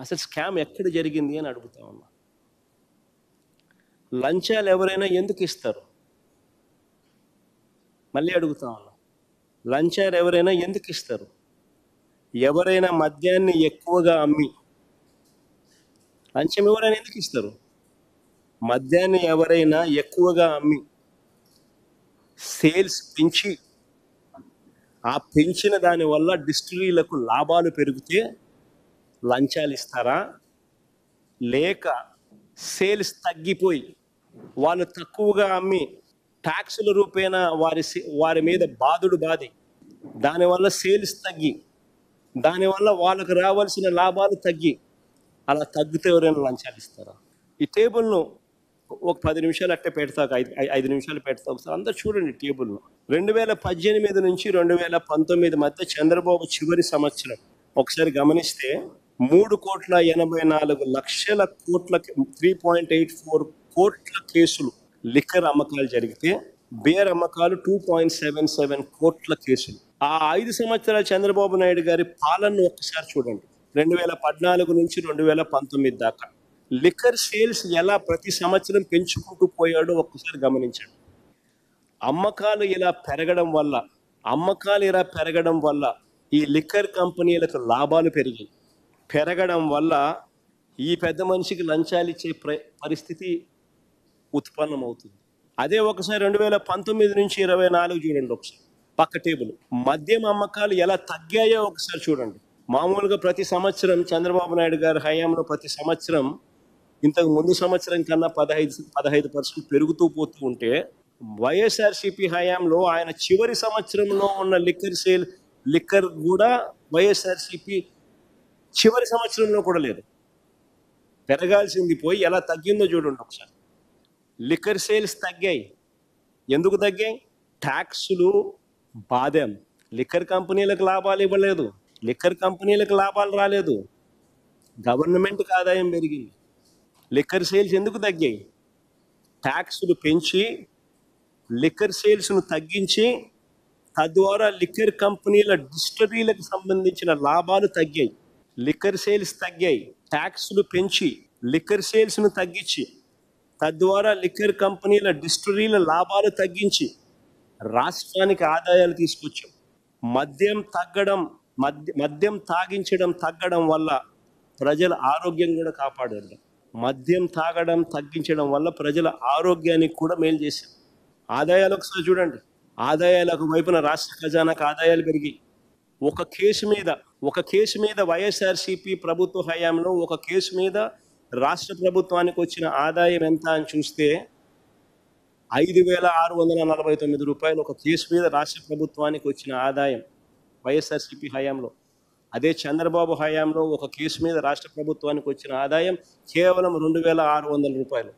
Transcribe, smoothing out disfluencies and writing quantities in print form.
అసలు స్కామ్ ఎక్కడ జరిగింది అని అడుగుతా ఉన్నా. లంచాలు ఎవరైనా ఎందుకు ఇస్తారు? మళ్ళీ అడుగుతా ఉన్నా, లంచాలు ఎవరైనా ఎందుకు ఇస్తారు? ఎవరైనా మద్యాన్ని ఎక్కువగా అమ్మి లంచం ఎవరైనా ఎందుకు ఇస్తారు? మద్యాన్ని ఎవరైనా ఎక్కువగా అమ్మి సేల్స్ పెంచి ఆ పెంచిన దాని వల్ల డిస్టిలరీలకు లాభాలు పెరిగితే లంచాలు ఇస్తారా? లేక సేల్స్ తగ్గిపోయి వాళ్ళు తక్కువగా అమ్మి ట్యాక్సుల రూపేణా వారి మీద బాధి దానివల్ల సేల్స్ తగ్గి దానివల్ల వాళ్ళకు రావాల్సిన లాభాలు తగ్గి అలా తగ్గితే ఎవరైనా లంచాలు ఇస్తారా? ఈ టేబుల్ను ఒక 10 నిమిషాలు అట్టే పెడతా, 5 నిమిషాలు పెడతా. ఒకసారి అందరు చూడండి టేబుల్ను. 2018 నుంచి 2019 మధ్య చంద్రబాబు చివరి సంవత్సరం ఒకసారి గమనిస్తే 3,84,00,00,000 కోట్ల 3.84 కోట్ల కేసులు లిక్కర్ అమ్మకాలు జరిగితే బేర్ అమ్మకాలు 2.77 కోట్ల కేసులు. ఆ 5 సంవత్సరాల చంద్రబాబు నాయుడు గారి పాలనను ఒక్కసారి చూడండి. 2014 నుంచి 2019 దాకా లిక్కర్ సేల్స్ ఎలా ప్రతి సంవత్సరం పెంచుకుంటూ పోయాడో ఒక్కసారి గమనించండి. అమ్మకాలు ఇలా పెరగడం వల్ల ఈ లిక్కర్ కంపెనీలకు లాభాలు పెరగడం వల్ల ఈ పెద్ద మనిషికి లంచాలు ఇచ్చే పరిస్థితి ఉత్పన్నమవుతుంది. అదే ఒకసారి 2019 నుంచి 24 చూడండి. ఒకసారి పక్క టేబుల్ మద్యం అమ్మకాలు ఎలా తగ్గాయో ఒకసారి చూడండి. మామూలుగా ప్రతి సంవత్సరం చంద్రబాబు నాయుడు గారి హయాంలో ప్రతి సంవత్సరం ఇంతకు ముందు సంవత్సరం కన్నా 15% పెరుగుతూ పోతూ ఉంటే వైఎస్ఆర్సీపీ హయాంలో ఆయన చివరి సంవత్సరంలో ఉన్న లిక్కర్ కూడా వైఎస్ఆర్సీపీ చివరి సంవత్సరంలో కూడా లేదు. పెరగాల్సింది పోయి ఎలా తగ్గిందో చూడండి ఒకసారి. లిక్కర్ సేల్స్ తగ్గాయి. ఎందుకు తగ్గాయి? ట్యాక్సులు బాధాం. లిక్కర్ కంపెనీలకు లాభాలు ఇవ్వలేదు, లిక్కర్ కంపెనీలకు లాభాలు రాలేదు, గవర్నమెంట్కి ఆదాయం పెరిగింది. లిక్కర్ సేల్స్ ఎందుకు తగ్గాయి? ట్యాక్సులు పెంచి లిక్కర్ సేల్స్ను తగ్గించి తద్వారా లిక్కర్ కంపెనీల డిస్టిలరీలకు సంబంధించిన లాభాలు తగ్గాయి. లిక్కర్ సేల్స్ తగ్గాయి, ట్యాక్సులు పెంచి లిక్కర్ సేల్స్ను తగ్గించి తద్వారా లిక్కర్ కంపెనీల డిస్టిలరీల లాభాలు తగ్గించి రాష్ట్రానికి ఆదాయాలు తీసుకొచ్చాం. మద్యం తాగించడం తగ్గడం వల్ల ప్రజల ఆరోగ్యం కూడా కాపాడారు. మద్యం తాగడం తగ్గించడం వల్ల ప్రజల ఆరోగ్యానికి కూడా మేలు చేశారు. ఆదాయాలు ఒకసారి చూడండి. ఆదాయాలకు వైపున రాష్ట్ర ఖజానాకు ఆదాయాలు పెరిగాయి. ఒక కేసు మీద వైఎస్ఆర్సీపీ ప్రభుత్వ హయాంలో ఒక కేసు మీద రాష్ట్ర ప్రభుత్వానికి వచ్చిన ఆదాయం ఎంత అని చూస్తే 5,649 రూపాయలు ఒక కేసు మీద రాష్ట్ర ప్రభుత్వానికి వచ్చిన ఆదాయం వైఎస్ఆర్సీపీ హయాంలో. అదే చంద్రబాబు హయాంలో ఒక కేసు మీద రాష్ట్ర ప్రభుత్వానికి వచ్చిన ఆదాయం కేవలం 2,600 రూపాయలు.